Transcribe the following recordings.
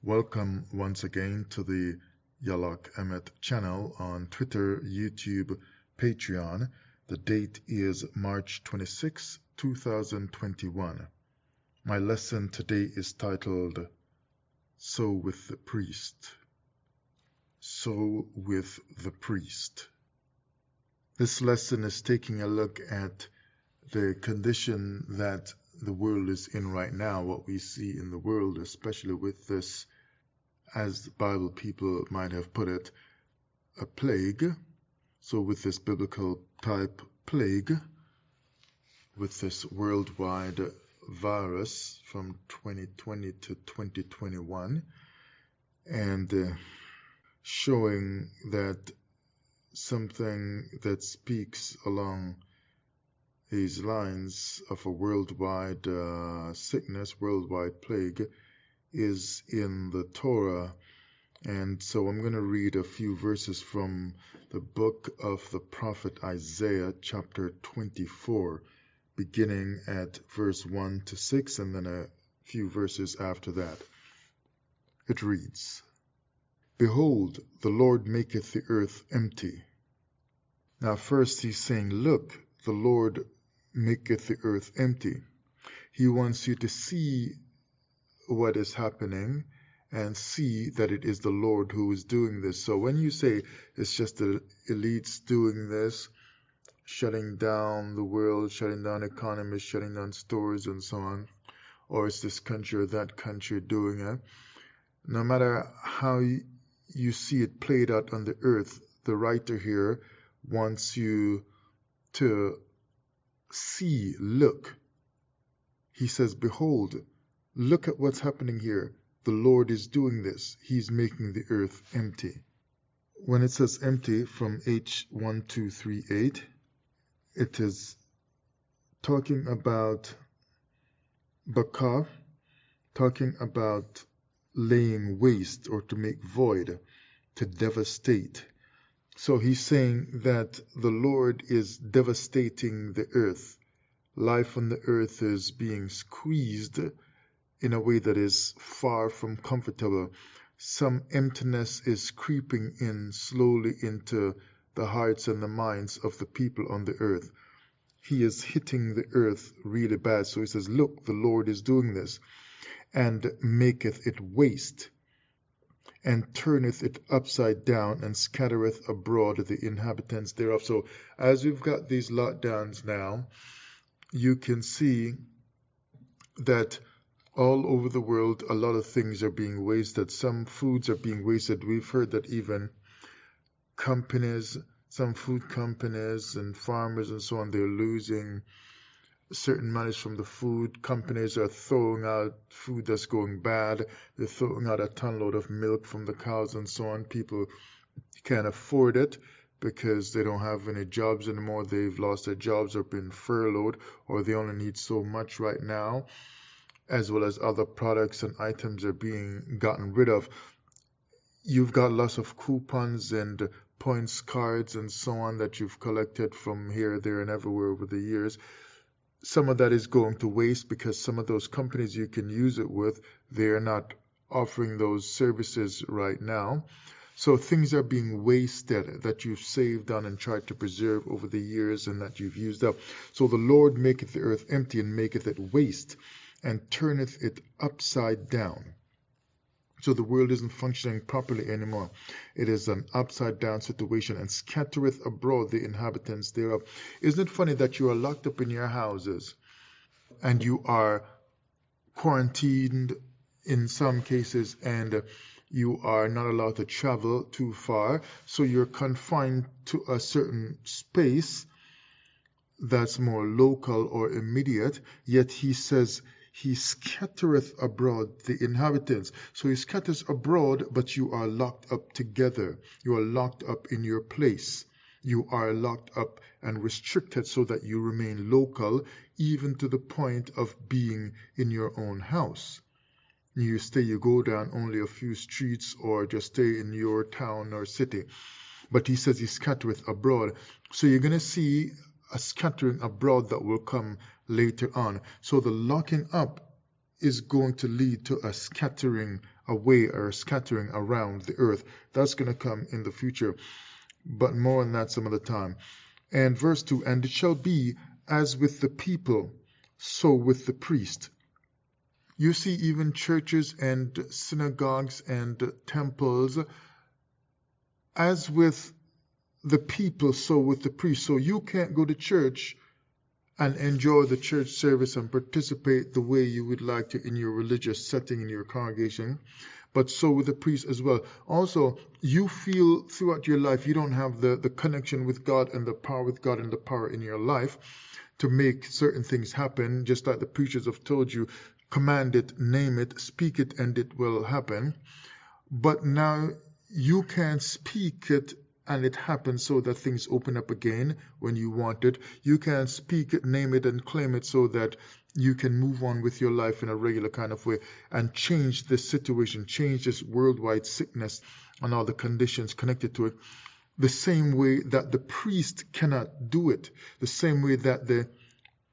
Welcome once again to the Yalak Emmet channel on Twitter, YouTube, Patreon. The date is March 26, 2021. My lesson today is titled, So with the Priest. So with the Priest. This lesson is taking a look at the condition that the world is in right now, what we see in the world, especially with this, as the Bible people might have put it, a plague. So with this biblical type plague, with this worldwide virus from 2020 to 2021, and showing that something that speaks along these lines of a worldwide sickness, worldwide plague, is in the Torah. And so I'm going to read a few verses from the book of the prophet Isaiah, chapter 24, beginning at verse 1 to 6, and then a few verses after that. It reads, Behold, the Lord maketh the earth empty. Now first he's saying, look, the Lord maketh the earth empty. He wants you to see what is happening and see that it is the Lord who is doing this. So when you say it's just the elites doing this, shutting down the world, shutting down economies, shutting down stores and so on, or it's this country or that country doing it, no matter how you see it played out on the earth, the writer here wants you to see, look. He says, behold, look at what's happening here. The Lord is doing this. He's making the earth empty. When it says empty from H1238, it is talking about baka, talking about laying waste or to make void, to devastate. So he's saying that the Lord is devastating the earth. Life on the earth is being squeezed in a way that is far from comfortable. Some emptiness is creeping in slowly into the hearts and the minds of the people on the earth. He is hitting the earth really bad. So he says, look, the Lord is doing this, and maketh it waste, and turneth it upside down, and scattereth abroad the inhabitants thereof. So as we've got these lockdowns now, you can see that all over the world, a lot of things are being wasted. Some foods are being wasted. We've heard that even companies, some food companies and farmers and so on, they're losing certain monies from the food. Companies are throwing out food that's going bad. They're throwing out a ton load of milk from the cows and so on. People can't afford it because they don't have any jobs anymore. They've lost their jobs or been furloughed, or they only need so much right now, as well as other products and items are being gotten rid of. You've got lots of coupons and points cards and so on that you've collected from here, there, and everywhere over the years. Some of that is going to waste because some of those companies you can use it with, they're not offering those services right now. So things are being wasted that you've saved on and tried to preserve over the years and that you've used up. So the Lord maketh the earth empty and maketh it waste, and turneth it upside down. So the world isn't functioning properly anymore. It is an upside down situation, and scattereth abroad the inhabitants thereof. Isn't it funny that you are locked up in your houses and you are quarantined in some cases, and you are not allowed to travel too far, so you're confined to a certain space that's more local or immediate, yet he says he scattereth abroad the inhabitants. So he scatters abroad, but you are locked up together. You are locked up in your place. You are locked up and restricted so that you remain local, even to the point of being in your own house. You go down only a few streets, or just stay in your town or city. But he says he scattereth abroad. So you're going to see a scattering abroad that will come later on. So the locking up is going to lead to a scattering away or scattering around the earth. That's going to come in the future, but more on that some other time. And verse 2, and it shall be as with the people, so with the priest. You see, even churches and synagogues and temples, as with the people, so with the priest. So you can't go to church and enjoy the church service and participate the way you would like to in your religious setting in your congregation, but so with the priest as well. Also, you feel throughout your life you don't have the connection with God and the power with God and the power in your life to make certain things happen, just like the preachers have told you, command it, name it, speak it, and it will happen. But now you can speak it and it happens so that things open up again when you want it. You can speak it, name it, and claim it so that you can move on with your life in a regular kind of way and change this situation, change this worldwide sickness and all the conditions connected to it, the same way that the priest cannot do it, the same way that the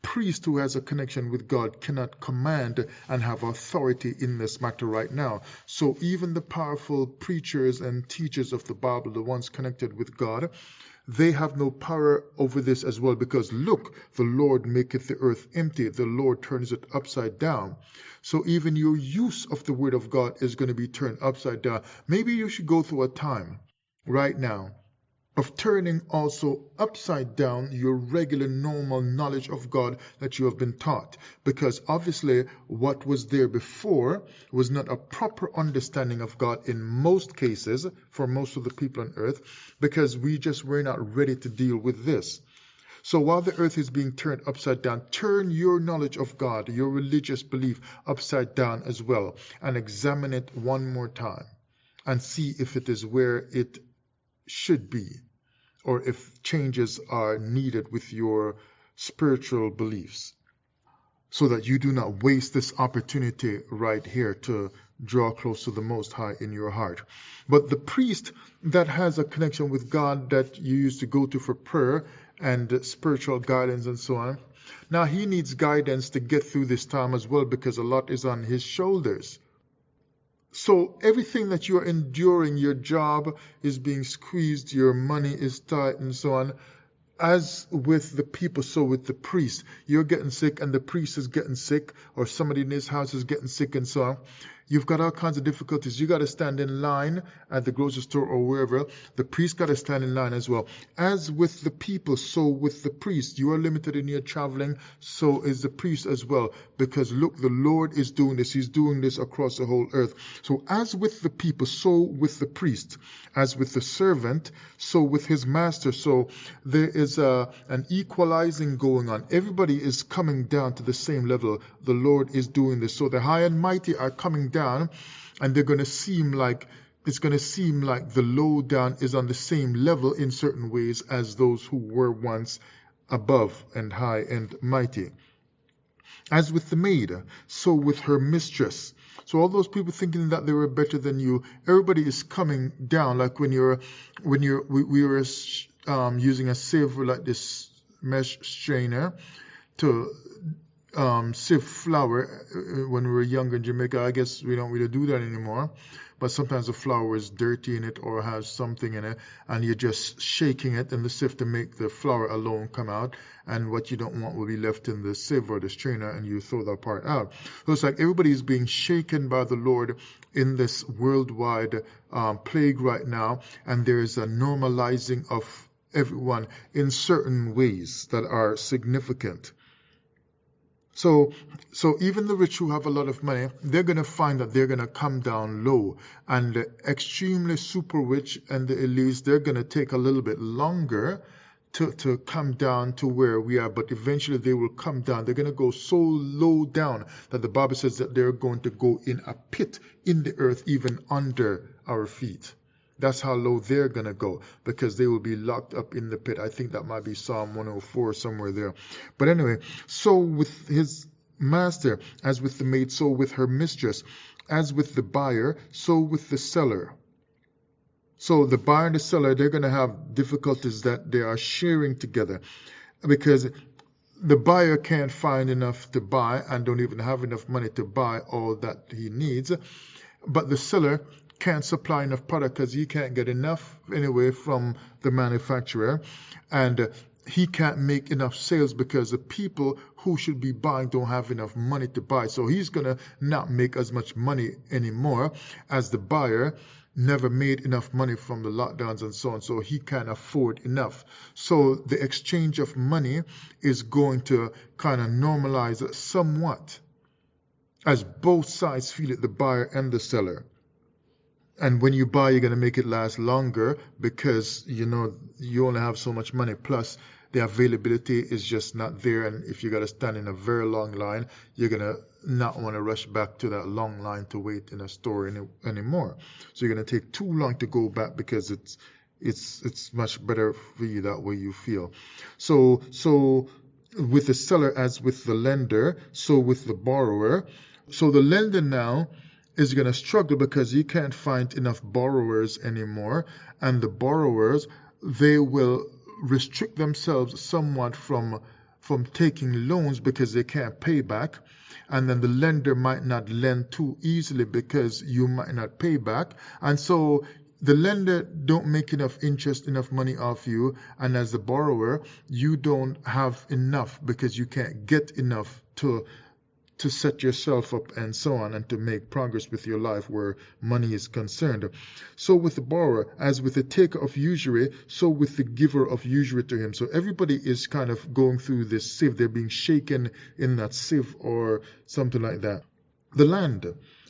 priest who has a connection with God cannot command and have authority in this matter right now. So even the powerful preachers and teachers of the Bible, the ones connected with God, they have no power over this as well, because look, the Lord maketh the earth empty, the Lord turns it upside down. So even your use of the word of God is going to be turned upside down. Maybe you should go through a time right now of turning also upside down your regular normal knowledge of God that you have been taught, because obviously what was there before was not a proper understanding of God in most cases for most of the people on earth, because we just were not ready to deal with this. So while the earth is being turned upside down, turn your knowledge of God, your religious belief upside down as well, and examine it one more time and see if it is where it should be, or if changes are needed with your spiritual beliefs, so that you do not waste this opportunity right here to draw close to the Most High in your heart. But the priest that has a connection with God that you used to go to for prayer and spiritual guidance and so on, now he needs guidance to get through this time as well, because a lot is on his shoulders. So everything that you're enduring, your job is being squeezed, your money is tight and so on. As with the people, so with the priest. You're getting sick and the priest is getting sick, or somebody in his house is getting sick and so on. You've got all kinds of difficulties. You got to stand in line at the grocery store or wherever. The priest got to stand in line as well. As with the people, so with the priest. You are limited in your traveling, so is the priest as well. Because look, the Lord is doing this. He's doing this across the whole earth. So as with the people, so with the priest. As with the servant, so with his master. So there is an equalizing going on. Everybody is coming down to the same level. The Lord is doing this. So the high and mighty are coming down, and they're going to seem like the low down is on the same level in certain ways as those who were once above and high and mighty. As with the maid, so with her mistress. So all those people thinking that they were better than you, everybody is coming down. Like when we were using a sieve like this mesh strainer to sieve flour when we were younger in Jamaica. I guess we don't really do that anymore, but sometimes the flour is dirty in it or has something in it, and you're just shaking it in the sieve to make the flour alone come out, and what you don't want will be left in the sieve or the strainer, and you throw that part out. So it's like everybody is being shaken by the Lord in this worldwide plague right now, and there is a normalizing of everyone in certain ways that are significant. So even the rich who have a lot of money, they're going to find that they're going to come down low, and the extremely super rich and the elites, they're going to take a little bit longer to come down to where we are, but eventually they will come down. They're going to go so low down that the Bible says that they're going to go in a pit in the earth, even under our feet. That's how low they're going to go, because they will be locked up in the pit. I think that might be Psalm 104, somewhere there. But anyway, so with his master, as with the maid, so with her mistress, as with the buyer, so with the seller. So the buyer and the seller, they're going to have difficulties that they are sharing together, because the buyer can't find enough to buy and don't even have enough money to buy all that he needs. but the seller can't supply enough product because he can't get enough anyway from the manufacturer, and he can't make enough sales because the people who should be buying don't have enough money to buy. So he's going to not make as much money anymore, as the buyer never made enough money from the lockdowns and so on, so he can't afford enough. So the exchange of money is going to kind of normalize somewhat, as both sides feel it, the buyer and the seller. And when you buy, you're going to make it last longer because you only have so much money. Plus, the availability is just not there. And if you got to stand in a very long line, you're going to not want to rush back to that long line to wait in a store anymore. So you're going to take too long to go back because it's much better for you that way you feel. So with the seller as with the lender, so with the borrower. So the lender now is going to struggle because he can't find enough borrowers anymore, and the borrowers, they will restrict themselves somewhat from taking loans because they can't pay back, and then the lender might not lend too easily because you might not pay back, and so the lender don't make enough interest, enough money off you, and as the borrower, you don't have enough because you can't get enough to set yourself up and so on, and to make progress with your life where money is concerned. So with the borrower, as with the taker of usury, so with the giver of usury to him. So everybody is kind of going through this sieve. They're being shaken in that sieve or something like that. The land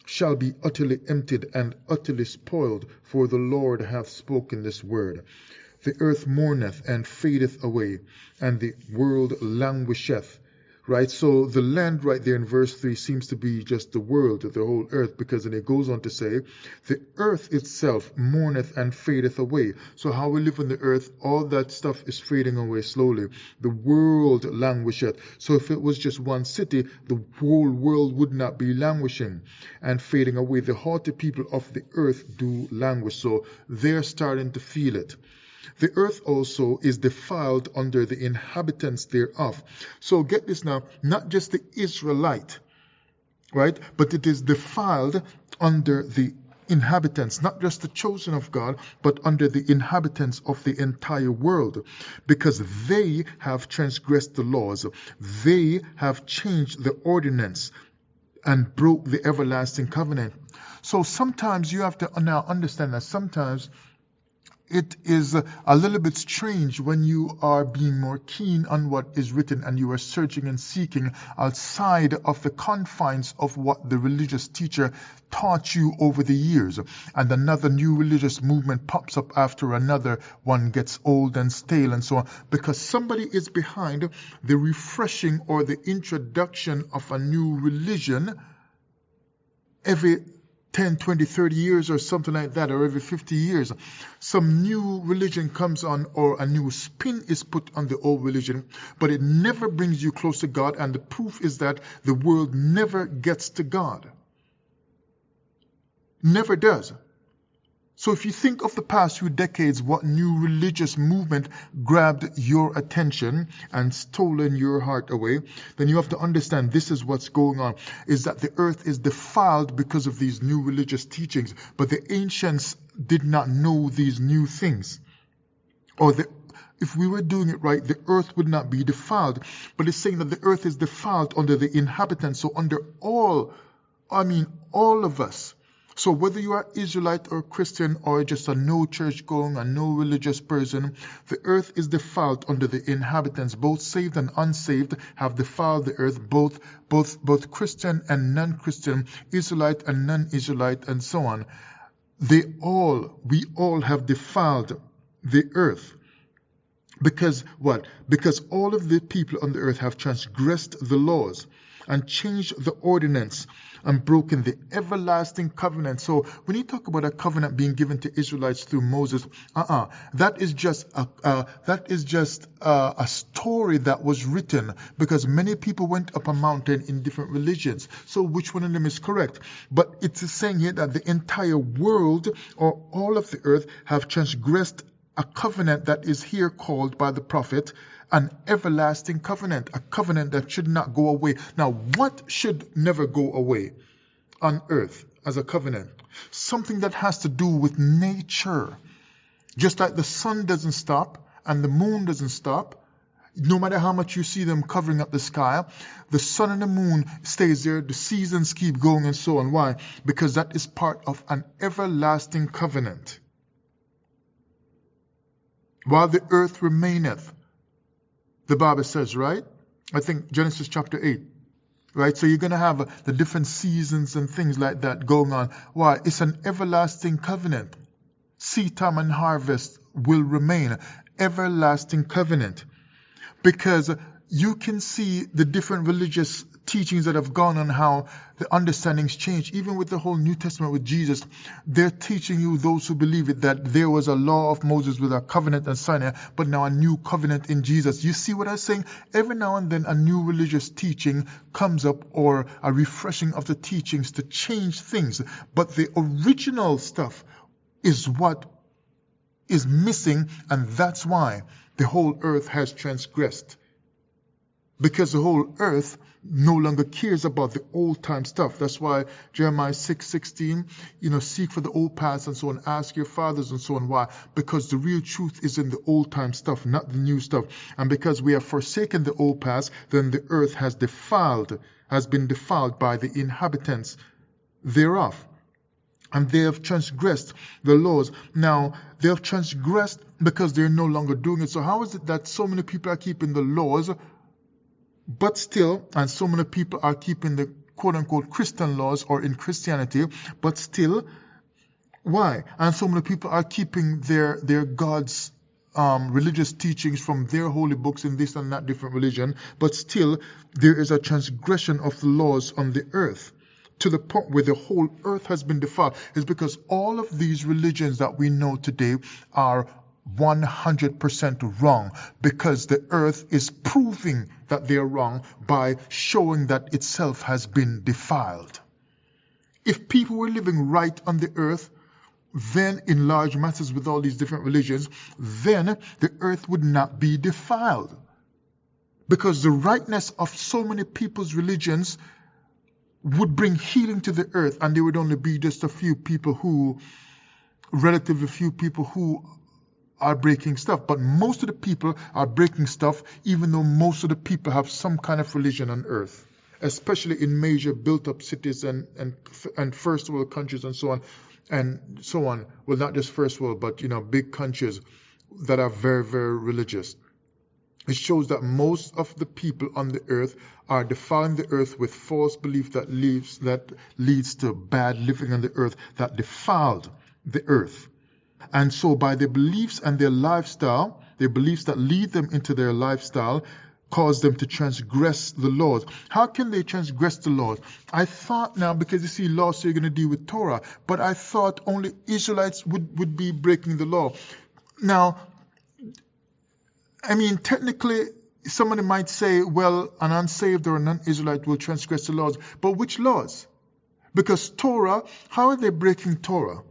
shall be utterly emptied and utterly spoiled, for the Lord hath spoken this word. The earth mourneth and fadeth away, and the world languisheth. Right, so the land right there in verse 3 seems to be just the world, the whole earth, because then it goes on to say, the earth itself mourneth and fadeth away. So how we live on the earth, all that stuff is fading away slowly. The world languisheth. So if it was just one city, the whole world would not be languishing and fading away. The haughty people of the earth do languish. So they're starting to feel it. The earth also is defiled under the inhabitants thereof. So get this now, not just the Israelite, right? But it is defiled under the inhabitants, not just the chosen of God, but under the inhabitants of the entire world, because they have transgressed the laws. They have changed the ordinance and broke the everlasting covenant. So sometimes you have to now understand that sometimes it is a little bit strange when you are being more keen on what is written and you are searching and seeking outside of the confines of what the religious teacher taught you over the years. And another new religious movement pops up after another one gets old and stale and so on, because somebody is behind the refreshing or the introduction of a new religion every 10, 20, 30 years or something like that, or every 50 years. Some new religion comes on, or a new spin is put on the old religion, but it never brings you close to God, and the proof is that the world never gets to God. Never does. So if you think of the past few decades, what new religious movement grabbed your attention and stolen your heart away, then you have to understand this is what's going on, is that the earth is defiled because of these new religious teachings. But the ancients did not know these new things. If we were doing it right, the earth would not be defiled. But it's saying that the earth is defiled under the inhabitants, so under all of us. So whether you are Israelite or Christian or just a no church going, a no religious person, the earth is defiled under the inhabitants. Both saved and unsaved have defiled the earth, both Christian and non-Christian, Israelite and non-Israelite, and so on. We all have defiled the earth. Because what? Because all of the people on the earth have transgressed the laws and changed the ordinance and broken the everlasting covenant. So when you talk about a covenant being given to Israelites through Moses, that is just a story that was written because many people went up a mountain in different religions. So which one of them is correct? But it's saying here that the entire world or all of the earth have transgressed a covenant that is here called by the prophet an everlasting covenant, a covenant that should not go away. Now, what should never go away on earth as a covenant? something that has to do with nature. Just like the sun doesn't stop and the moon doesn't stop, no matter how much you see them covering up the sky, the sun and the moon stays there, the seasons keep going and so on. Why? Because that is part of an everlasting covenant. While the earth remaineth, the Bible says, right? I think Genesis chapter 8. Right? So you're going to have the different seasons and things like that going on. Why? It's an everlasting covenant. Seed time and harvest will remain. Everlasting covenant. Because you can see the different religious teachings that have gone on, how the understandings change. Even with the whole New Testament with Jesus, they're teaching you, those who believe it, that there was a law of Moses with a covenant and Sinai, but now a new covenant in Jesus. You see what I'm saying? Every now and then a new religious teaching comes up, or a refreshing of the teachings to change things. But the original stuff is what is missing, and that's why the whole earth has transgressed. Because the whole earth no longer cares about the old time stuff. That's why Jeremiah 6:16, seek for the old paths and so on, ask your fathers and so on. Why? Because the real truth is in the old time stuff, not the new stuff. And because we have forsaken the old paths, then the earth has been defiled by the inhabitants thereof. And they have transgressed the laws. Now, they have transgressed because they're no longer doing it. So how is it that so many people are keeping the laws, but still, and so many people are keeping the quote-unquote Christian laws, or in Christianity, but still, why? And so many people are keeping their God's religious teachings from their holy books in this and that different religion, but still, there is a transgression of the laws on the earth, to the point where the whole earth has been defiled. It's because all of these religions that we know today are 100% wrong, because the earth is proving that they are wrong by showing that itself has been defiled. If people were living right on the earth, then in large masses with all these different religions, then the earth would not be defiled. Because the rightness of so many people's religions would bring healing to the earth, and there would only be just relatively few people who are breaking stuff. But most of the people are breaking stuff, even though most of the people have some kind of religion on earth, especially in major built-up cities and first world countries and so on. Well, not just first world, but big countries that are very, very religious. It shows that most of the people on the earth are defiling the earth with false belief that leads to bad living on the earth, that defiled the earth. And so by their beliefs and their lifestyle, their beliefs that lead them into their lifestyle, cause them to transgress the laws. How can they transgress the laws? I thought now, because you see laws, so you're going to deal with Torah, but I thought only Israelites would be breaking the law. Now, technically, somebody might say, well, an unsaved or a non-Israelite will transgress the laws. But which laws? Because Torah, how are they breaking Torah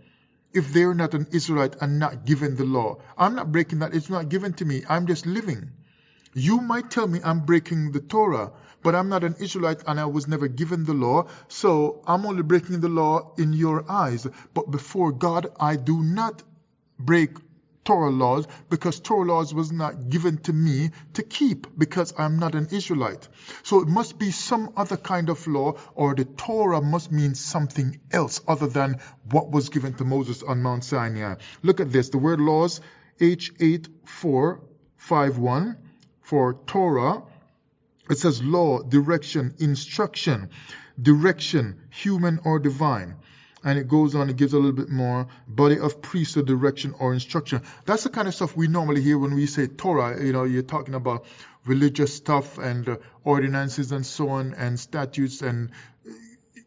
if they're not an Israelite and not given the law? I'm not breaking that. It's not given to me. I'm just living. You might tell me I'm breaking the Torah, but I'm not an Israelite and I was never given the law. So I'm only breaking the law in your eyes. But before God, I do not break Torah laws, because Torah laws was not given to me to keep, because I'm not an Israelite. So it must be some other kind of law, or the Torah must mean something else other than what was given to Moses on Mount Sinai. Look at this. The word laws, H8451 for Torah. It says law, direction, instruction, direction, human or divine. And it goes on, it gives a little bit more, body of priesthood, direction or instruction. That's the kind of stuff we normally hear when we say Torah. You're talking about religious stuff and ordinances and so on, and statutes and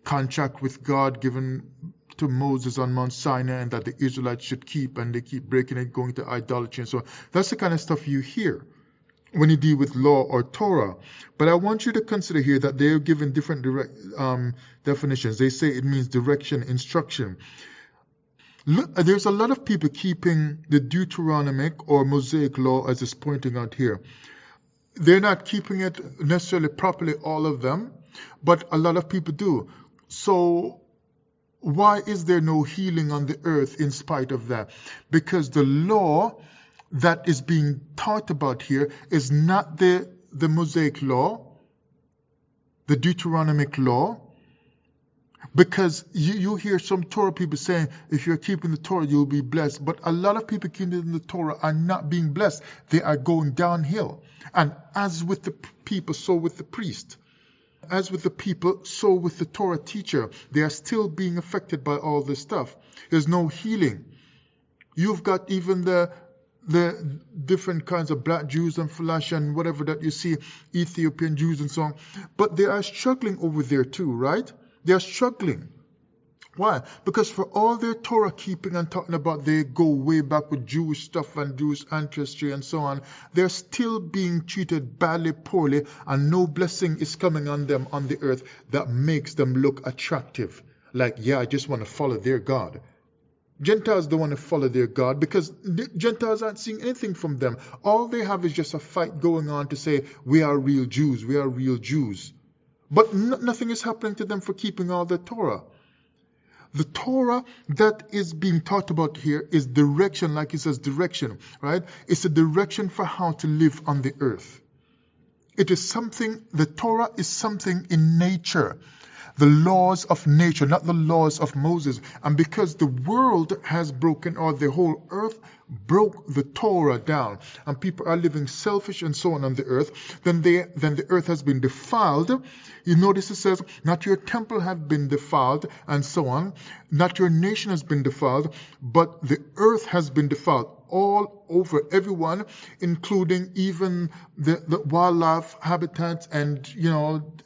contract with God given to Moses on Mount Sinai, and that the Israelites should keep, and they keep breaking it, going to idolatry and so on. That's the kind of stuff you hear when you deal with law or Torah. But I want you to consider here that they're given different definitions. They say it means direction, instruction. Look, there's a lot of people keeping the Deuteronomic or Mosaic law, as it's pointing out here. They're not keeping it necessarily properly, all of them, but a lot of people do. So Why is there no healing on the earth in spite of that? Because the law that is being taught about here is not the Mosaic law, the Deuteronomic law. Because you hear some Torah people saying, if you're keeping the Torah, you'll be blessed. But a lot of people keeping the Torah are not being blessed. They are going downhill. And as with the people, so with the priest. As with the people, so with the Torah teacher. They are still being affected by all this stuff. There's no healing. You've got even the different kinds of black Jews and Falash and whatever that you see, Ethiopian Jews and so on. But they are struggling over there too, right? They are struggling. Why? Because for all their Torah keeping and talking about they go way back with Jewish stuff and Jewish ancestry and so on, they're still being treated badly, poorly, and no blessing is coming on them on the earth that makes them look attractive. Like, yeah, I just want to follow their God. Gentiles don't want to follow their God because the Gentiles aren't seeing anything from them. All they have is just a fight going on to say, we are real Jews, we are real Jews. But nothing is happening to them for keeping all the Torah. The Torah that is being taught about here is direction, like it says direction, right? It's a direction for how to live on the earth. It is something, the Torah is something in nature. The laws of nature, not the laws of Moses. And because the world has broken, or the whole earth broke the Torah down, and people are living selfish and so on the earth, then the earth has been defiled. You notice it says, not your temple have been defiled, and so on. Not your nation has been defiled, but the earth has been defiled. All over, everyone, including even the wildlife habitats and,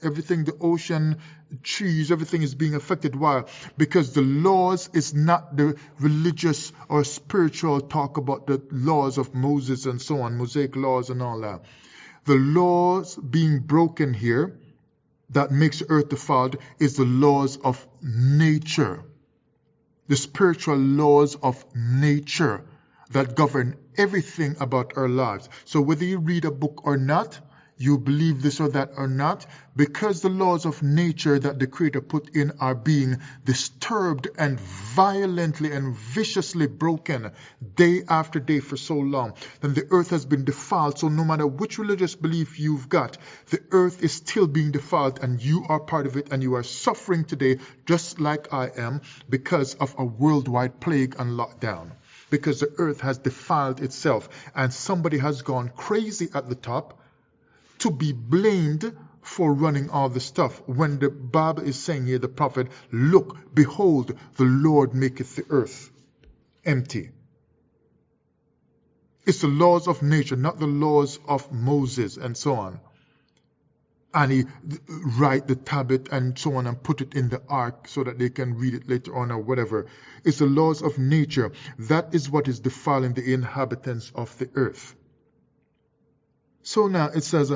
everything, the ocean, trees, everything is being affected. Why? Because the laws is not the religious or spiritual talk about the laws of Moses and so on, Mosaic laws and all that. The laws being broken here that makes the earth defiled is the laws of nature. The spiritual laws of nature that govern everything about our lives. So whether you read a book or not, you believe this or that or not, because the laws of nature that the Creator put in are being disturbed and violently and viciously broken day after day for so long, then the earth has been defiled. So no matter which religious belief you've got, the earth is still being defiled, and you are part of it, and you are suffering today just like I am because of a worldwide plague and lockdown. Because the earth has defiled itself, and somebody has gone crazy at the top to be blamed for running all the stuff. When the Bible is saying here, the prophet, look, behold, the Lord maketh the earth empty. It's the laws of nature, not the laws of Moses and so on. And he write the tablet and so on and put it in the ark so that they can read it later on or whatever. It's the laws of nature. That is what is defiling the inhabitants of the earth. So now it says,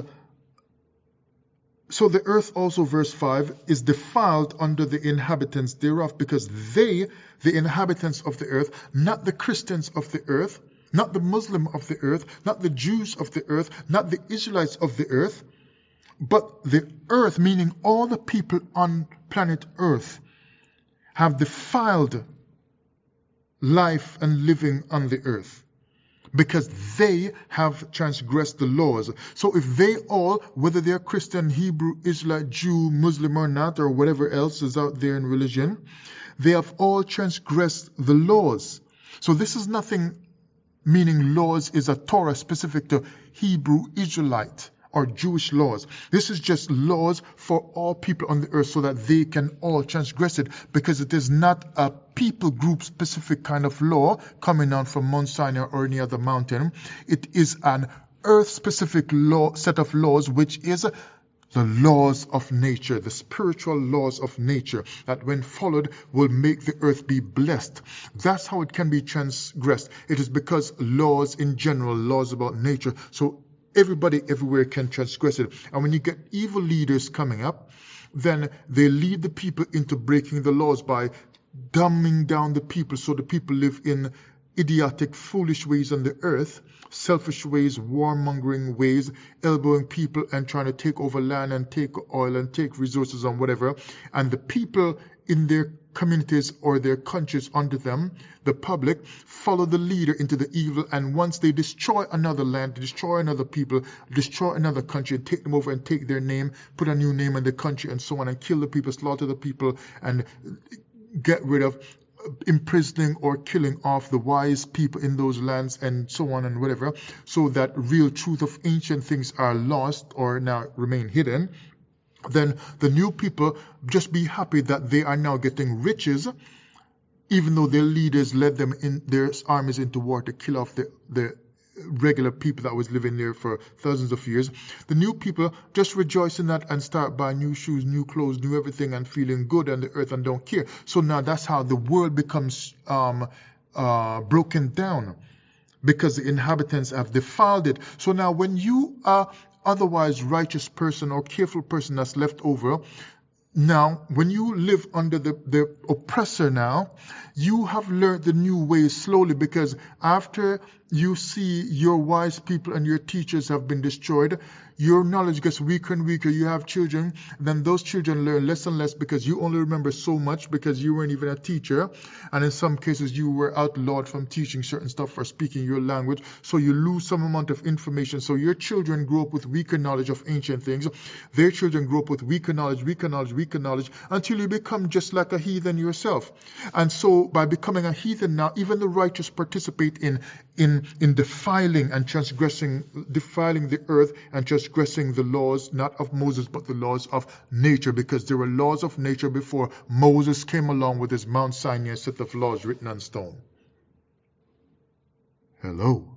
so the earth also, verse 5, is defiled under the inhabitants thereof, because they, the inhabitants of the earth, not the Christians of the earth, not the Muslim of the earth, not the Jews of the earth, not the Israelites of the earth, but the earth, meaning all the people on planet earth, have defiled life and living on the earth, because they have transgressed the laws. So if they all, whether they're Christian, Hebrew, Israelite, Jew, Muslim or not, or whatever else is out there in religion, they have all transgressed the laws. So this is nothing, meaning laws is a Torah specific to Hebrew, Israelite, or Jewish laws. This is just laws for all people on the earth so that they can all transgress it, because it is not a people group specific kind of law coming down from Mount Sinai or any other mountain. It is an earth specific law, set of laws, which is the laws of nature, the spiritual laws of nature that when followed will make the earth be blessed. That's how it can be transgressed. It is because laws in general, laws about nature, so everybody everywhere can transgress it. And when you get evil leaders coming up, then they lead the people into breaking the laws by dumbing down the people, so the people live in idiotic, foolish ways on the earth, selfish ways, warmongering ways, elbowing people and trying to take over land and take oil and take resources and whatever. And the people in their communities or their countries under them, the public, follow the leader into the evil, and once they destroy another land, destroy another people, destroy another country, and take them over and take their name, put a new name in the country and so on, and kill the people, slaughter the people, and get rid of imprisoning or killing off the wise people in those lands and so on and whatever, so that real truth of ancient things are lost or now remain hidden, then the new people just be happy that they are now getting riches, even though their leaders led them in their armies into war to kill off the regular people that was living there for thousands of years. The new people just rejoice in that and start buying new shoes, new clothes, new everything, and feeling good on the earth and don't care. So now that's how the world becomes broken down, because the inhabitants have defiled it. So now when you are otherwise righteous person or careful person that's left over, now when you live under the oppressor, now you have learned the new ways slowly, because after you see your wise people and your teachers have been destroyed, your knowledge gets weaker and weaker. You have children, then those children learn less and less, because you only remember so much, because you weren't even a teacher, and in some cases you were outlawed from teaching certain stuff or speaking your language, so you lose some amount of information. So your children grow up with weaker knowledge of ancient things, their children grow up with weaker knowledge, until you become just like a heathen yourself. And so by becoming a heathen now, even the righteous participate in defiling and defiling the earth and transgressing the laws, not of Moses, but the laws of nature, because there were laws of nature before Moses came along with his Mount Sinai set of laws written on stone. Hello.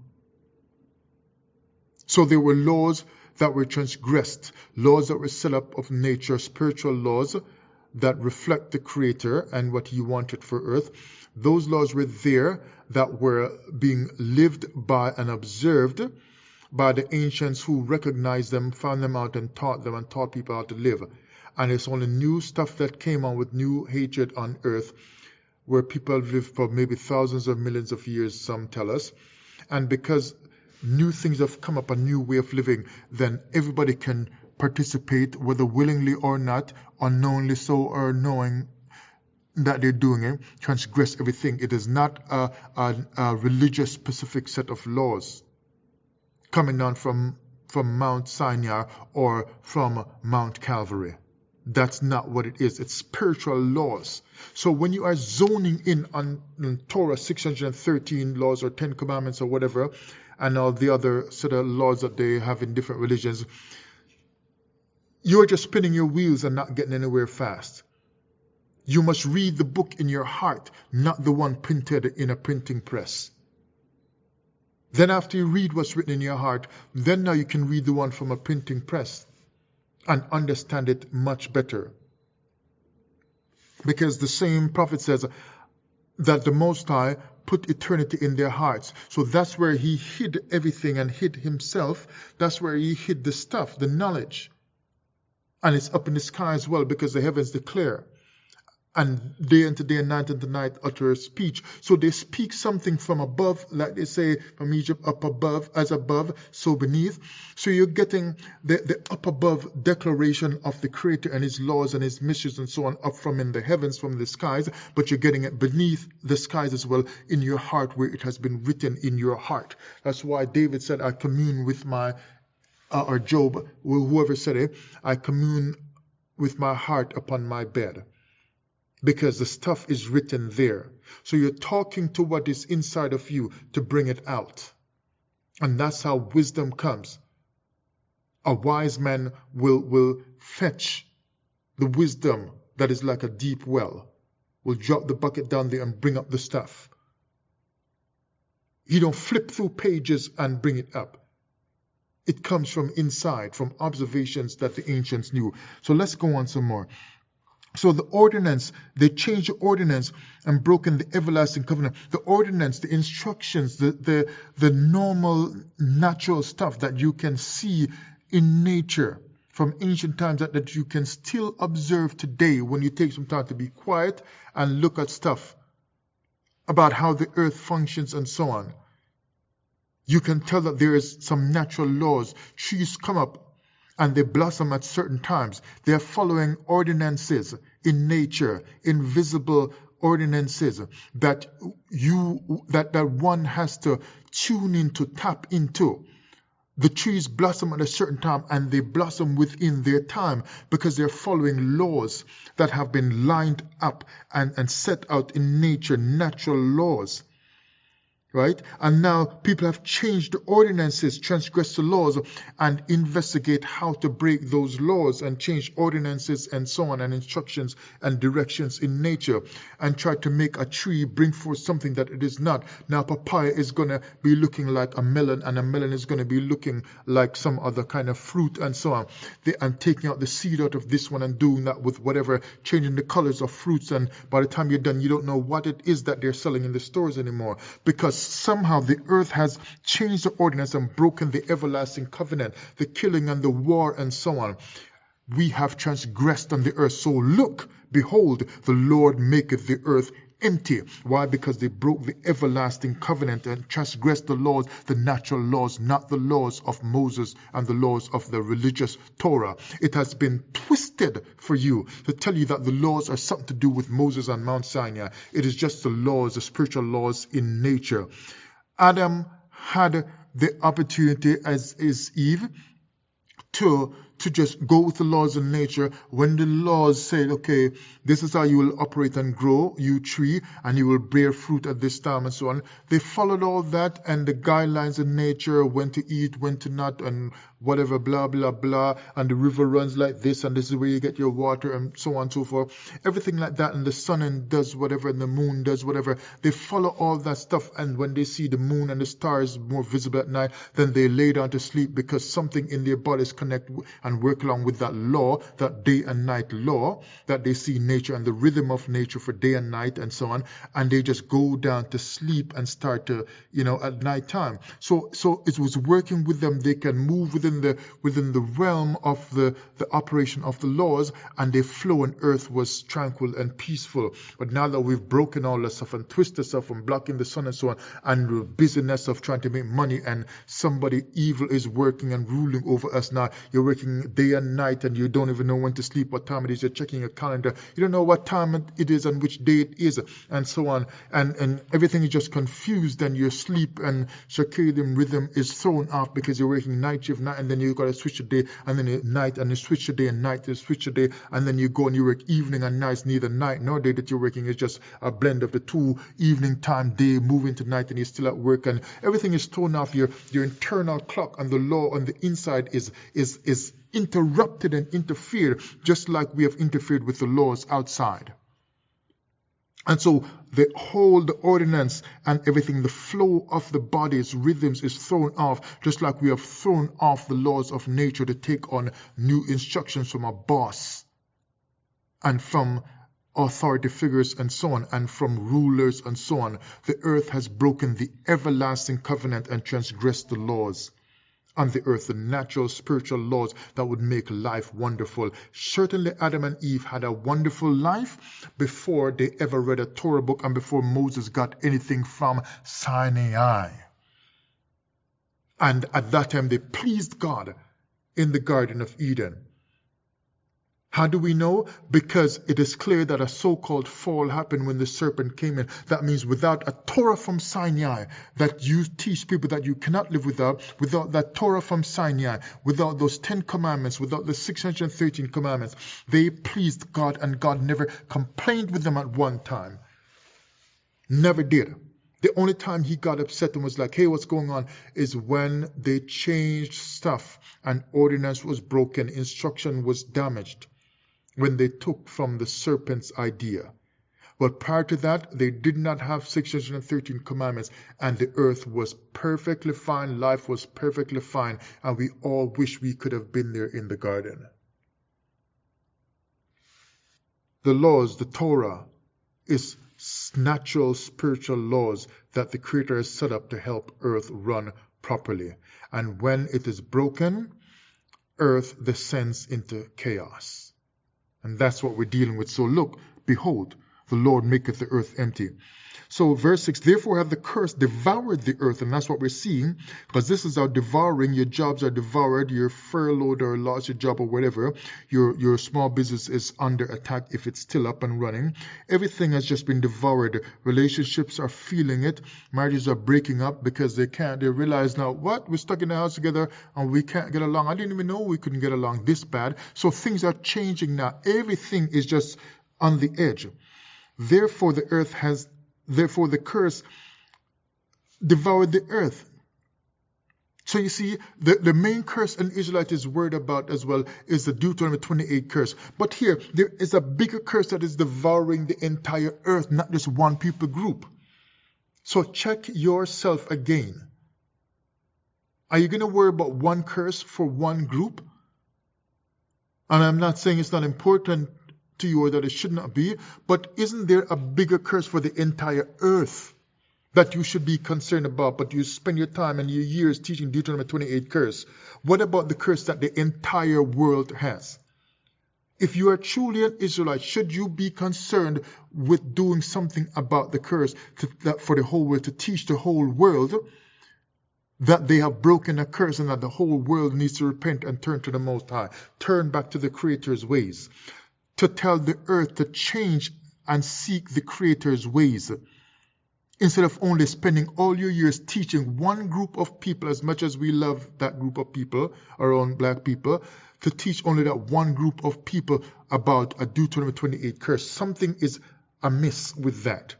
So there were laws that were transgressed, laws that were set up of nature, spiritual laws that reflect the Creator and what He wanted for earth. Those laws were there that were being lived by and observed by the ancients, who recognized them, found them out, and taught people how to live. And it's only new stuff that came on with new hatred on earth, where people have lived for maybe thousands of millions of years, some tell us. And because new things have come up, a new way of living, then everybody can participate, whether willingly or not, unknowingly so or knowing that they're doing it, transgress everything. It is not a religious specific set of laws coming down from Mount Sinai or from Mount Calvary. That's not what it is. It's spiritual laws. So when you are zoning in on Torah 613 laws or 10 commandments or whatever, and all the other sort of laws that they have in different religions, you're just spinning your wheels and not getting anywhere fast. You must read the book in your heart, not the one printed in a printing press. Then after you read what's written in your heart, then now you can read the one from a printing press and understand it much better. Because the same prophet says that the Most High put eternity in their hearts. So that's where He hid everything and hid Himself. That's where He hid the stuff, the knowledge. And it's up in the sky as well, because the heavens declare. And day unto day and night unto night utter speech. So they speak something from above, like they say from Egypt, up above, as above, so beneath. So you're getting the up above declaration of the Creator and His laws and His missions and so on, up from in the heavens, from the skies, but you're getting it beneath the skies as well, in your heart, where it has been written in your heart. That's why David said, I commune with my, or Job, whoever said it, I commune with my heart upon my bed. Because the stuff is written there. So you're talking to what is inside of you to bring it out. And that's how wisdom comes. A wise man will fetch the wisdom that is like a deep well. Will drop the bucket down there and bring up the stuff. You don't flip through pages and bring it up. It comes from inside, from observations that the ancients knew. So let's go on some more. So the ordinance, they changed the ordinance and broken the everlasting covenant. The ordinance, the instructions, the normal natural stuff that you can see in nature from ancient times that you can still observe today when you take some time to be quiet and look at stuff about how the earth functions and so on. You can tell that there is some natural laws. Trees come up and they blossom at certain times. They are following ordinances in nature, invisible ordinances that one has to tune into, tap into. The trees blossom at a certain time, and they blossom within their time because they're following laws that have been lined up and set out in nature, natural laws. Right? And now people have changed the ordinances, transgressed the laws, and investigate how to break those laws and change ordinances and so on, and instructions and directions in nature, and try to make a tree bring forth something that it is not. Now papaya is going to be looking like a melon, and a melon is going to be looking like some other kind of fruit and so on. And taking out the seed out of this one and doing that with whatever, changing the colors of fruits, and by the time you're done, you don't know what it is that they're selling in the stores anymore, because somehow the earth has changed the ordinance and broken the everlasting covenant, the killing and the war and so on. We have transgressed on the earth. So look, behold, the Lord maketh the earth empty. Why? Because they broke the everlasting covenant and transgressed the laws, the natural laws, not the laws of Moses and the laws of the religious Torah. It has been twisted for you to tell you that the laws are something to do with Moses on Mount Sinai. It is just the laws, the spiritual laws in nature. Adam had the opportunity, as is Eve, to just go with the laws of nature. When the laws said, okay, this is how you will operate and grow, you tree, and you will bear fruit at this time and so on. They followed all that and the guidelines of nature, when to eat, when to not, and whatever, blah, blah, blah. And the river runs like this, and this is where you get your water, and so on and so forth. Everything like that, and the sun and does whatever, and the moon does whatever. They follow all that stuff, and when they see the moon and the stars more visible at night, then they lay down to sleep, because something in their bodies connect and work along with that law, that day and night law, that they see nature and the rhythm of nature for day and night and so on, and they just go down to sleep and start to, at night time. So it was working with them. They can move within the realm of the operation of the laws, and they flow, and earth was tranquil and peaceful. But now that we've broken all that stuff and twisted stuff and blocking the sun and so on, and the busyness of trying to make money, and somebody evil is working and ruling over us now. You're working day and night, and you don't even know when to sleep, what time it is. You're checking your calendar. You don't know what time it is and which day it is, and so on. And everything is just confused, and your sleep and circadian rhythm is thrown off because you're working night shift night, and then you got to switch the day, and then night, and you switch the day and night, you switch the day, and then you go and you work evening and night. Neither night nor day that you're working is just a blend of the two. Evening time, day, moving to night, and you're still at work, and everything is thrown off. Your internal clock and the law on the inside is interrupted and interfered, just like we have interfered with the laws outside. And so the ordinance and everything, the flow of the body's rhythms is thrown off, just like we have thrown off the laws of nature to take on new instructions from a boss and from authority figures and so on, and from rulers and so on. The earth has broken the everlasting covenant and transgressed the laws on the earth, the natural spiritual laws that would make life wonderful. Certainly Adam and Eve had a wonderful life before they ever read a Torah book and before Moses got anything from Sinai. And at that time they pleased God in the Garden of Eden. How do we know? Because it is clear that a so-called fall happened when the serpent came in. That means without a Torah from Sinai that you teach people that you cannot live without that Torah from Sinai, without those 10 commandments, without the 613 commandments, they pleased God, and God never complained with them at one time. Never did. The only time he got upset and was like, hey, what's going on, is when they changed stuff and ordinance was broken, instruction was damaged, when they took from the serpent's idea. But prior to that, they did not have 613 commandments, and the earth was perfectly fine, life was perfectly fine, and we all wish we could have been there in the garden. The laws, the Torah, is natural spiritual laws that the Creator has set up to help earth run properly. And when it is broken, earth descends into chaos. And that's what we're dealing with. So look, behold, the Lord maketh the earth empty. So verse 6, therefore have the curse devoured the earth, and that's what we're seeing, because this is our devouring. Your jobs are devoured, you're furloughed or lost your job or whatever. Your small business is under attack if it's still up and running. Everything has just been devoured. Relationships are feeling it. Marriages are breaking up because they realize now, what? We're stuck in the house together and we can't get along. I didn't even know we couldn't get along this bad. So things are changing now. Everything is just on the edge. Therefore the curse devoured the earth. So you see, the main curse an Israelite is worried about as well is the Deuteronomy 28 curse. But here, there is a bigger curse that is devouring the entire earth, not just one people group. So check yourself again. Are you going to worry about one curse for one group? And I'm not saying it's not important to you or that it should not be, but isn't there a bigger curse for the entire earth that you should be concerned about? But you spend your time and your years teaching Deuteronomy 28 curse. What about the curse that the entire world has? If you are truly an Israelite, should you be concerned with doing something about the curse for the whole world, to teach the whole world that they have broken a curse and that the whole world needs to repent and turn to the Most High, turn back to the Creator's ways, to tell the earth to change and seek the Creator's ways, instead of only spending all your years teaching one group of people, as much as we love that group of people, our own black people, to teach only that one group of people about a Deuteronomy 28 curse. Something is amiss with that.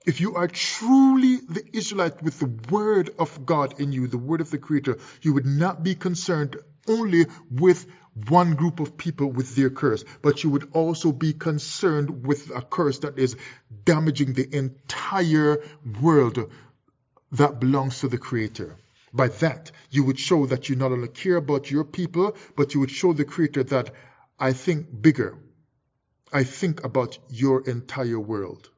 If you are truly the Israelite with the word of God in you, the word of the Creator, you would not be concerned only with one group of people with their curse, but you would also be concerned with a curse that is damaging the entire world that belongs to the Creator. By that, you would show that you not only care about your people, but you would show the Creator that I think bigger. I think about your entire world.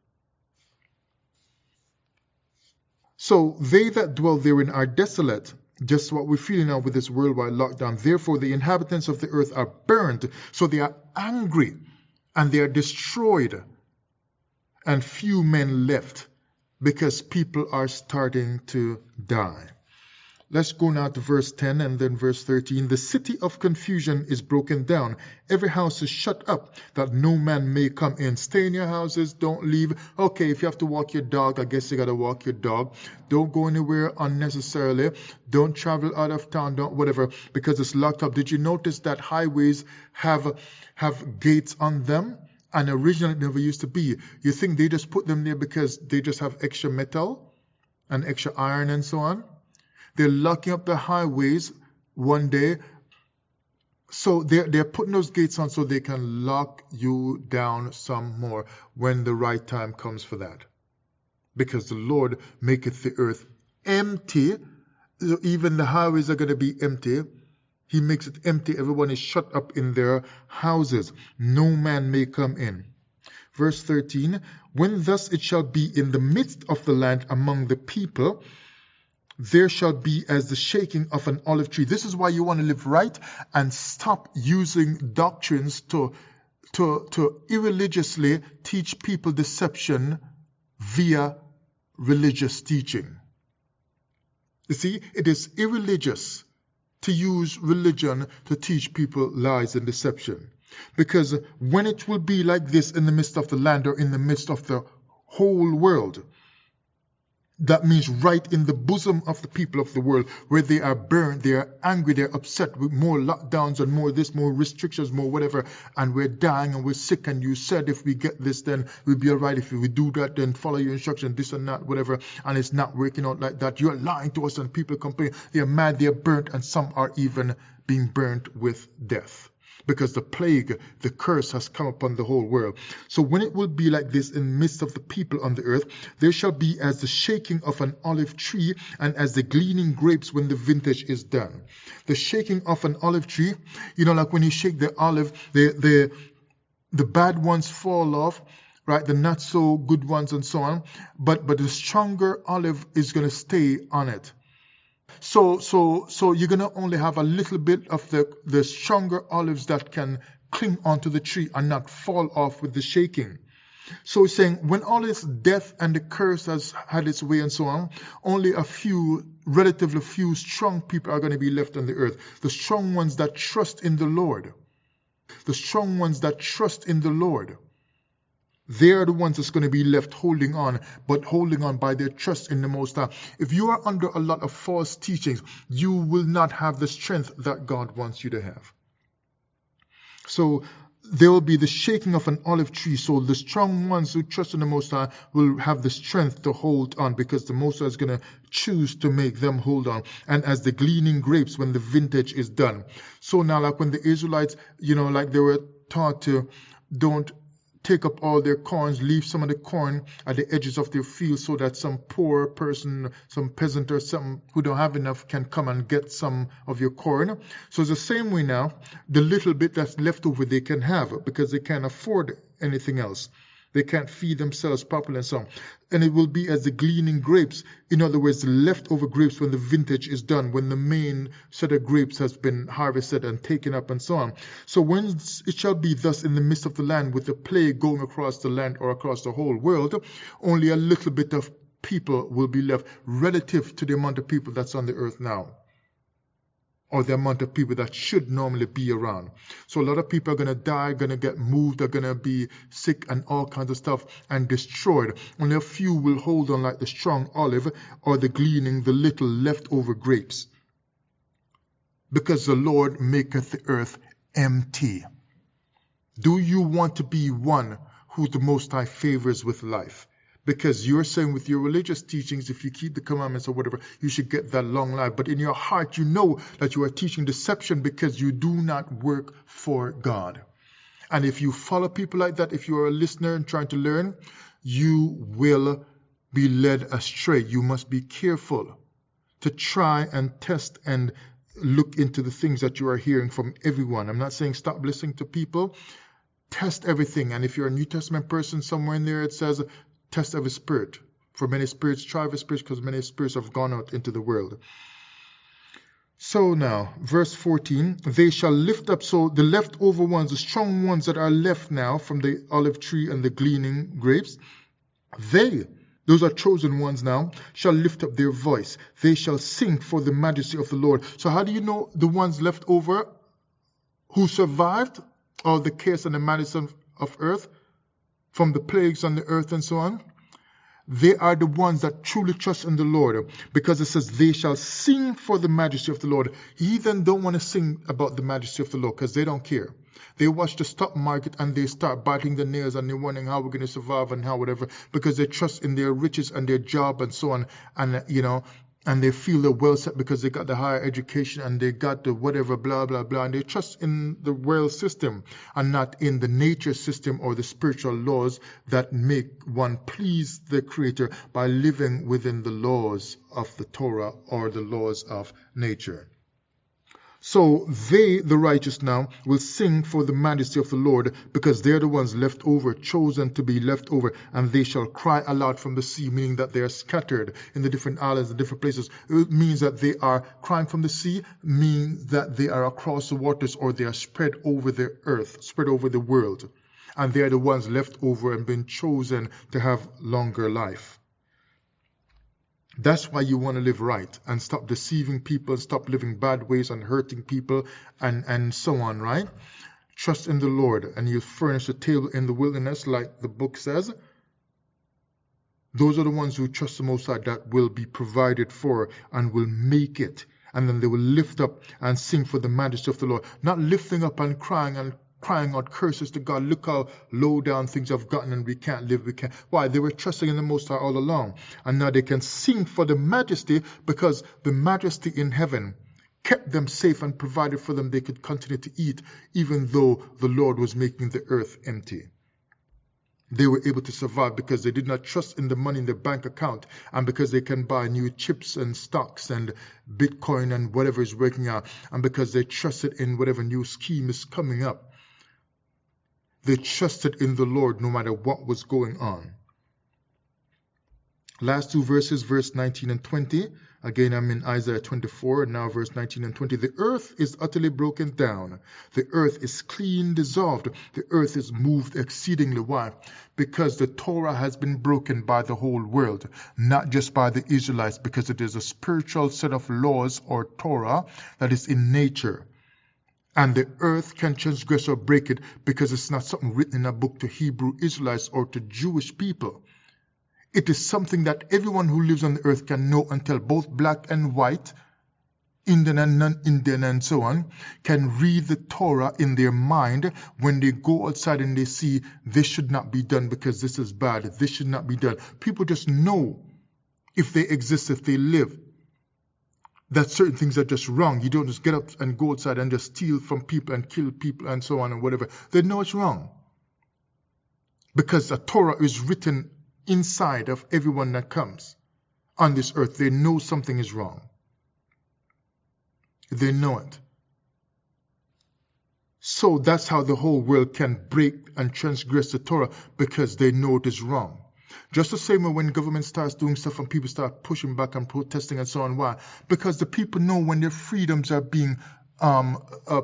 So they that dwell therein are desolate. Just what we're feeling now with this worldwide lockdown. Therefore, the inhabitants of the earth are burned. So they are angry and they are destroyed. And few men left because people are starting to die. Let's go now to verse 10 and then verse 13. The city of confusion is broken down. Every house is shut up that no man may come in. Stay in your houses. Don't leave. Okay, if you have to walk your dog, I guess you got to walk your dog. Don't go anywhere unnecessarily. Don't travel out of town. Don't whatever, because it's locked up. Did you notice that highways have gates on them? And originally it never used to be. You think they just put them there because they just have extra metal and extra iron and so on? They're locking up the highways one day. So they're putting those gates on so they can lock you down some more when the right time comes for that. Because the Lord maketh the earth empty. Even the highways are going to be empty. He makes it empty. Everyone is shut up in their houses. No man may come in. Verse 13, when thus it shall be in the midst of the land among the people, there shall be as the shaking of an olive tree. This is why you want to live right and stop using doctrines to irreligiously teach people deception via religious teaching. You see, it is irreligious to use religion to teach people lies and deception. Because when it will be like this in the midst of the land or in the midst of the whole world, that means right in the bosom of the people of the world, where they are burned, they are angry, they are upset with more lockdowns and more this, more restrictions, more whatever, and we're dying and we're sick, and you said if we get this, then we'll be all right. If we do that, then follow your instruction, this and that, whatever, and it's not working out like that. You're lying to us, and people complain. They're mad, they're burnt, and some are even being burnt with death. Because the plague, the curse has come upon the whole world. So when it will be like this in the midst of the people on the earth, there shall be as the shaking of an olive tree and as the gleaning grapes when the vintage is done. The shaking of an olive tree, you know, like when you shake the olive, the bad ones fall off, right? The not so good ones and so on. But the stronger olive is going to stay on it. So you're going to only have a little bit of the stronger olives that can cling onto the tree and not fall off with the shaking. So he's saying when all this death and the curse has had its way and so on, only a few, relatively few strong people are going to be left on the earth. The strong ones that trust in the Lord. The strong ones that trust in the Lord. They are the ones that's going to be left holding on, but holding on by their trust in the Most High. If you are under a lot of false teachings, you will not have the strength that God wants you to have. So there will be the shaking of an olive tree. So the strong ones who trust in the Most High will have the strength to hold on, because the Most High is going to choose to make them hold on. And as the gleaning grapes when the vintage is done. So now, like when the Israelites, like they were taught to don't take up all their corns, leave some of the corn at the edges of their field so that some poor person, some peasant or something who don't have enough can come and get some of your corn. So it's the same way now, the little bit that's left over they can have because they can't afford anything else. They can't feed themselves properly and so on. And it will be as the gleaning grapes, in other words, the leftover grapes when the vintage is done, when the main set of grapes has been harvested and taken up and so on. So when it shall be thus in the midst of the land, with the plague going across the land or across the whole world, only a little bit of people will be left relative to the amount of people that's on the earth now, or the amount of people that should normally be around. So a lot of people are going to die, going to get moved, are going to be sick and all kinds of stuff and destroyed. Only a few will hold on like the strong olive or the gleaning, the little leftover grapes. Because the Lord maketh the earth empty. Do you want to be one who the Most High favors with life? Because you're saying with your religious teachings, if you keep the commandments or whatever, you should get that long life. But in your heart, you know that you are teaching deception because you do not work for God. And if you follow people like that, if you are a listener and trying to learn, you will be led astray. You must be careful to try and test and look into the things that you are hearing from everyone. I'm not saying stop listening to people. Test everything. And if you're a New Testament person, somewhere in there it says, test every spirit. For many spirits try every spirit, because many spirits have gone out into the world. So now, verse 14, they shall lift up, so the leftover ones, the strong ones that are left now from the olive tree and the gleaning grapes, those are chosen ones now, shall lift up their voice. They shall sing for the majesty of the Lord. So how do you know the ones left over who survived all the chaos and the madness of earth, from the plagues on the earth and so on? They are the ones that truly trust in the Lord, because it says they shall sing for the majesty of the Lord. Heathen don't want to sing about the majesty of the Lord because they don't care. They watch the stock market and they start biting their nails and they're wondering how we're going to survive and how whatever, because they trust in their riches and their job and so on. And, and they feel they're well set because they got the higher education and they got the whatever, blah, blah, blah. And they trust in the world system and not in the nature system or the spiritual laws that make one please the Creator by living within the laws of the Torah or the laws of nature. So they, the righteous now, will sing for the majesty of the Lord, because they're the ones left over, chosen to be left over, and they shall cry aloud from the sea, meaning that they are scattered in the different islands, the different places. It means that they are crying from the sea, means that they are across the waters, or they are spread over the earth, spread over the world. And they are the ones left over and been chosen to have longer life. That's why you want to live right and stop deceiving people, stop living bad ways and hurting people and so on, right? Trust in the Lord, and you furnish a table in the wilderness, like the book says. Those are the ones who trust the Most High that will be provided for and will make it. And then they will lift up and sing for the majesty of the Lord. Not lifting up and crying out curses to God. Look how low down things have gotten and we can't live. Why? They were trusting in the Most High all along. And now they can sing for the majesty, because the majesty in heaven kept them safe and provided for them. They could continue to eat even though the Lord was making the earth empty. They were able to survive because they did not trust in the money in their bank account, and because they can buy new chips and stocks and Bitcoin and whatever is working out, and because they trusted in whatever new scheme is coming up. They trusted in the Lord no matter what was going on. Last two verses, verse 19 and 20. Again, I'm in Isaiah 24, and now verse 19 and 20. The earth is utterly broken down. The earth is clean dissolved. The earth is moved exceedingly. Why? Because the Torah has been broken by the whole world, not just by the Israelites, because it is a spiritual set of laws or Torah that is in nature. And the earth can transgress or break it because it's not something written in a book to Hebrew Israelites or to Jewish people. It is something that everyone who lives on the earth can know and tell, both black and white, Indian and non-Indian and so on, can read the Torah in their mind when they go outside and they see this should not be done because this is bad, this should not be done. People just know if they exist, if they live, that certain things are just wrong. You don't just get up and go outside and just steal from people and kill people and so on and whatever. They know it's wrong. Because the Torah is written inside of everyone that comes on this earth. They know something is wrong. They know it. So that's how the whole world can break and transgress the Torah, because they know it is wrong. Just the same way when government starts doing stuff and people start pushing back and protesting and so on. Why? Because the people know when their freedoms are being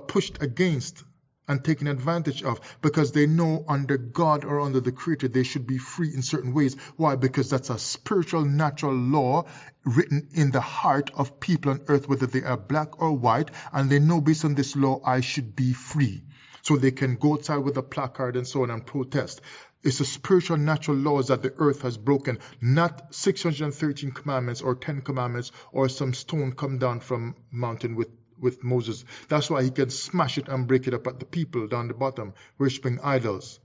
pushed against and taken advantage of, because they know under God or under the Creator they should be free in certain ways. Why? Because that's a spiritual, natural law written in the heart of people on earth, whether they are black or white, and they know based on this law I should be free. So they can go outside with a placard and so on and protest. It's the spiritual, natural laws that the earth has broken, not 613 commandments or 10 commandments or some stone come down from mountain with Moses. That's why he can smash it and break it up at the people down the bottom worshiping idols.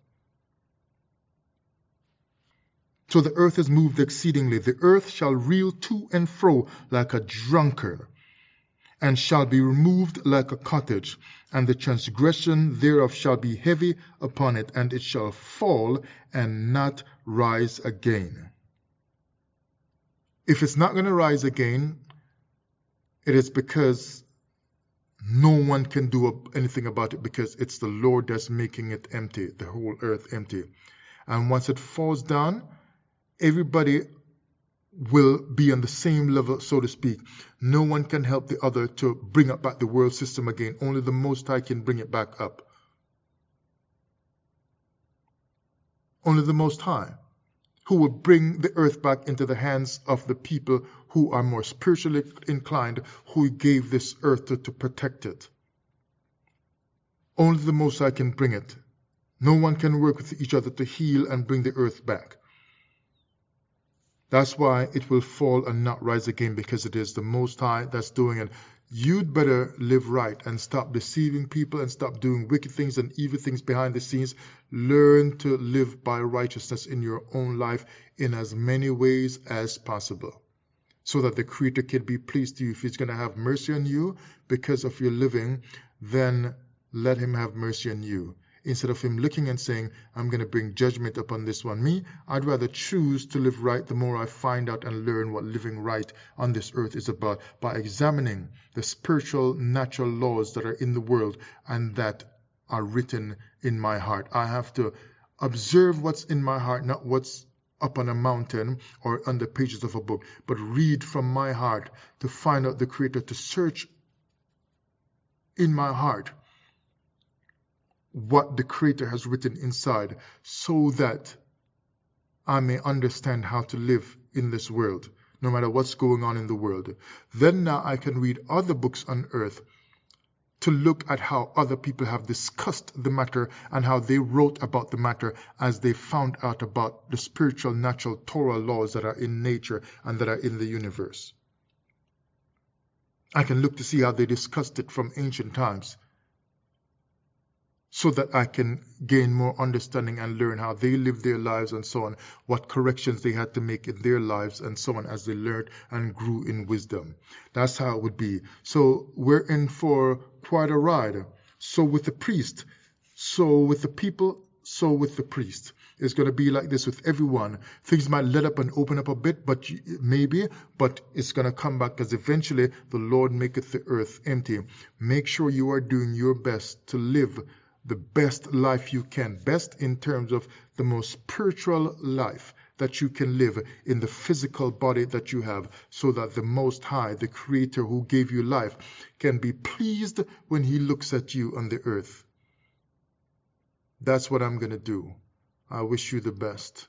So the earth is moved exceedingly. The earth shall reel to and fro like a drunkard, and shall be removed like a cottage, and the transgression thereof shall be heavy upon it, and it shall fall and not rise again. If it's not going to rise again, it is because no one can do anything about it, because it's the Lord that's making it empty, the whole earth empty. And once it falls down, everybody will be on the same level, so to speak. No one can help the other to bring up back the world system again. Only the Most High can bring it back up. Only the Most High, who will bring the earth back into the hands of the people who are more spiritually inclined, who gave this earth to protect it. Only the Most High can bring it. No one can work with each other to heal and bring the earth back. That's why it will fall and not rise again, because it is the Most High that's doing it. You'd better live right and stop deceiving people and stop doing wicked things and evil things behind the scenes. Learn to live by righteousness in your own life in as many ways as possible, so that the Creator can be pleased to you. If He's going to have mercy on you because of your living, then let Him have mercy on you. Instead of Him looking and saying, I'm going to bring judgment upon this one. Me, I'd rather choose to live right the more I find out and learn what living right on this earth is about, by examining the spiritual, natural laws that are in the world and that are written in my heart. I have to observe what's in my heart, not what's up on a mountain or on the pages of a book, but read from my heart to find out the Creator, to search in my heart what the Creator has written inside, so that I may understand how to live in this world, no matter what's going on in the world. Then now I can read other books on earth to look at how other people have discussed the matter and how they wrote about the matter as they found out about the spiritual, natural Torah laws that are in nature and that are in the universe. I can look to see how they discussed it from ancient times, so that I can gain more understanding and learn how they lived their lives and so on, what corrections they had to make in their lives and so on, as they learned and grew in wisdom. That's how it would be. So we're in for quite a ride. So with the priest, so with the people, so with the priest. It's going to be like this with everyone. Things might let up and open up a bit, but it's going to come back, because eventually the Lord maketh the earth empty. Make sure you are doing your best to live the best life you can, best in terms of the most spiritual life that you can live in the physical body that you have, so that the Most High, the Creator who gave you life, can be pleased when He looks at you on the earth. That's what I'm going to do. I wish you the best.